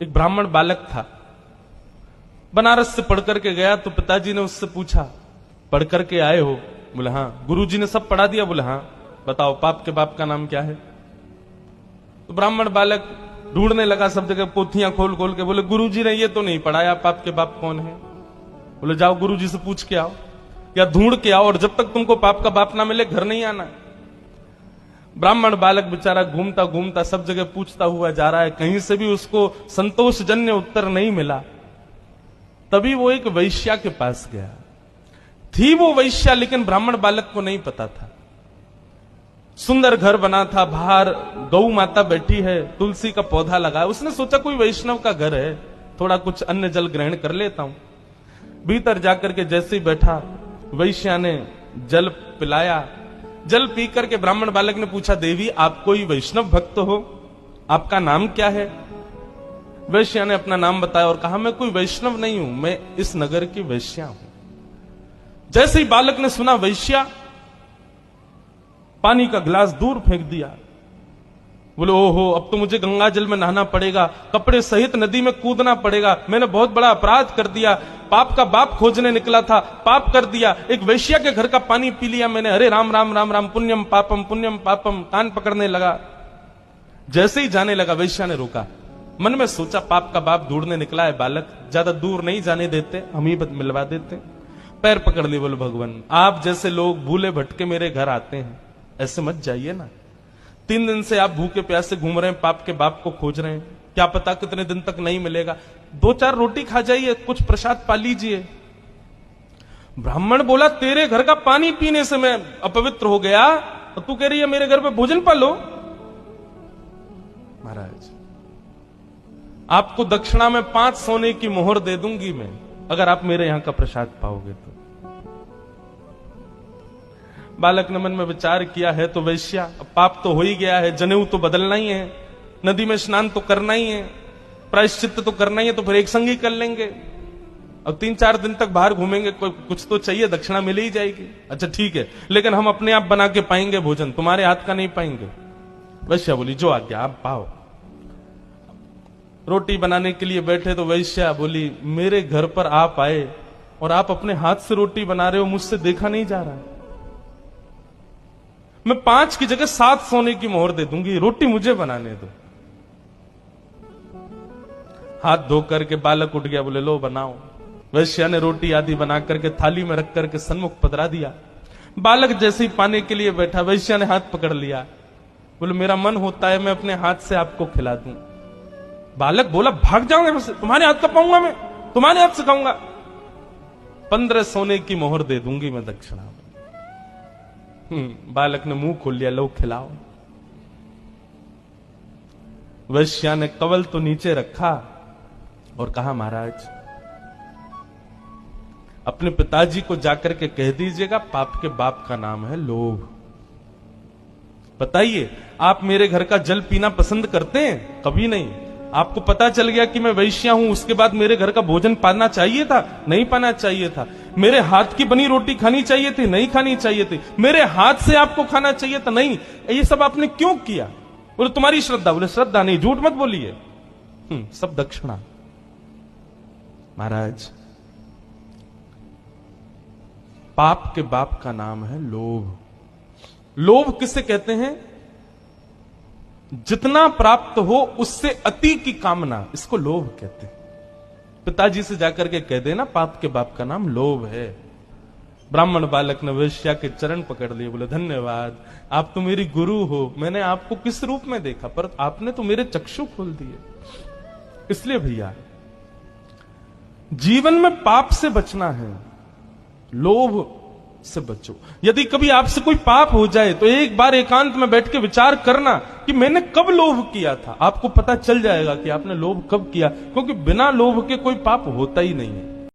एक ब्राह्मण बालक था, बनारस से पढ़ करके गया। तो पिताजी ने उससे पूछा, पढ़ करके आए हो? बोले हाँ। गुरुजी ने सब पढ़ा दिया? बोले हाँ। बताओ पाप के बाप का नाम क्या है? तो ब्राह्मण बालक ढूंढने लगा सब जगह, पोथियां खोल खोल के। बोले गुरुजी ने ये तो नहीं पढ़ाया, पाप के बाप कौन है? बोले जाओ गुरुजी से पूछ के आओ या ढूंढ के आओ, और जब तक तुमको पाप का बाप ना मिले घर नहीं आना। ब्राह्मण बालक बेचारा घूमता घूमता सब जगह पूछता हुआ जा रहा है, कहीं से भी उसको संतोषजन्य उत्तर नहीं मिला। तभी वो एक वैश्या के पास गया। थी वो वैश्या, लेकिन ब्राह्मण बालक को नहीं पता था। सुंदर घर बना था, बाहर गौ माता बैठी है, तुलसी का पौधा लगा है। उसने सोचा कोई वैष्णव का घर है, थोड़ा कुछ अन्न जल ग्रहण कर लेता हूं। भीतर जाकर के जैसे ही बैठा, वैश्या ने जल पिलाया। जल पी करके ब्राह्मण बालक ने पूछा, देवी आप कोई वैष्णव भक्त हो? आपका नाम क्या है? वैश्या ने अपना नाम बताया और कहा, मैं कोई वैष्णव नहीं हूं, मैं इस नगर की वैश्या हूं। जैसे ही बालक ने सुना वैश्या, पानी का गिलास दूर फेंक दिया। बोले ओहो, अब तो मुझे गंगा जल में नहाना पड़ेगा, कपड़े सहित नदी में कूदना पड़ेगा, मैंने बहुत बड़ा अपराध कर दिया, पाप का बाप खोजने निकला था, पाप कर दिया, एक वैश्या के घर का पानी पी लिया मैंने, अरे राम राम राम राम, पुण्यम पापम, कान पकड़ने लगा। जैसे ही जाने लगा, वैश्या ने रोका। मन में सोचा, पाप का बाप ढूंढने निकला है बालक, ज्यादा दूर नहीं जाने देते, हम ही मिलवा देते। पैर पकड़ लिए, बोले भगवान आप जैसे लोग भूले भटके मेरे घर आते हैं, ऐसे मत जाइए ना। 3 दिन से आप भूखे प्यासे घूम रहे हैं, पाप के बाप को खोज रहे हैं, क्या पता कितने दिन तक नहीं मिलेगा, 2-4 रोटी खा जाइए, कुछ प्रसाद पा लीजिए। ब्राह्मण बोला, तेरे घर का पानी पीने से मैं अपवित्र हो गया और तू कह रही है मेरे घर पे भोजन पा लो? महाराज आपको दक्षिणा में 5 सोने की मोहर दे दूंगी मैं, अगर आप मेरे यहां का प्रसाद पाओगे तो। बालक ने मन में विचार किया है तो वैश्या, अब पाप तो हो ही गया है, जनेऊ तो बदलना ही है, नदी में स्नान तो करना ही है, प्रायश्चित्त तो करना ही है, तो फिर एक संग ही कर लेंगे। अब 3-4 दिन तक बाहर घूमेंगे, कुछ तो चाहिए, दक्षिणा मिल ही जाएगी। अच्छा ठीक है, लेकिन हम अपने आप बना के पाएंगे भोजन, तुम्हारे हाथ का नहीं पाएंगे। वैश्या बोली, जो आज्ञा आप पाओ। रोटी बनाने के लिए बैठे तो वैश्या बोली, मेरे घर पर आप आए और आप अपने हाथ से रोटी बना रहे हो, मुझसे देखा नहीं जा रहा। मैं 5 की जगह 7 सोने की मोहर दे दूंगी, रोटी मुझे बनाने दो। हाथ धो करके बालक उठ गया, बोले लो बनाओ। वैश्या ने रोटी आदि बना करके थाली में रख करके सन्मुख पधरा दिया। बालक जैसे ही पाने के लिए बैठा, वैश्या ने हाथ पकड़ लिया, बोले मेरा मन होता है मैं अपने हाथ से आपको खिला दूं। बालक बोला, भाग जाऊंगा, तुम्हारे हाथ का पाऊंगा मैं, तुम्हारे हाथ से खाऊंगा। 15 सोने की मोहर दे दूंगी मैं दक्षिणा में। बालक ने मुंह खोल लिया, लो खिलाओ। वैश्या ने कवल तो नीचे रखा और कहा, महाराज अपने पिताजी को जाकर के कह दीजिएगा, पाप के बाप का नाम है लोभ। बताइए, आप मेरे घर का जल पीना पसंद करते हैं? कभी नहीं। आपको पता चल गया कि मैं वैश्या हूं, उसके बाद मेरे घर का भोजन पाना चाहिए था? नहीं पाना चाहिए था। मेरे हाथ की बनी रोटी खानी चाहिए थी? नहीं खानी चाहिए थी। मेरे हाथ से आपको खाना चाहिए था? नहीं। ये सब आपने क्यों किया? बोले तुम्हारी श्रद्धा। बोले श्रद्धा नहीं, झूठ मत बोलिए, सब दक्षिणा। महाराज पाप के बाप का नाम है लोभ। लोभ किसे कहते हैं? जितना प्राप्त हो उससे अति की कामना, इसको लोभ कहते हैं। पिताजी से जाकर के कह देना, पाप के बाप का नाम लोभ है। ब्राह्मण बालक ने वैश्या के चरण पकड़ लिए, बोले धन्यवाद, आप तो मेरी गुरु हो, मैंने आपको किस रूप में देखा, पर आपने तो मेरे चक्षु खोल दिए। इसलिए भैया जीवन में पाप से बचना है, लोभ से बचो। यदि कभी आपसे कोई पाप हो जाए तो एक बार एकांत में बैठ के विचार करना कि मैंने कब लोभ किया था। आपको पता चल जाएगा कि आपने लोभ कब किया, क्योंकि बिना लोभ के कोई पाप होता ही नहीं है।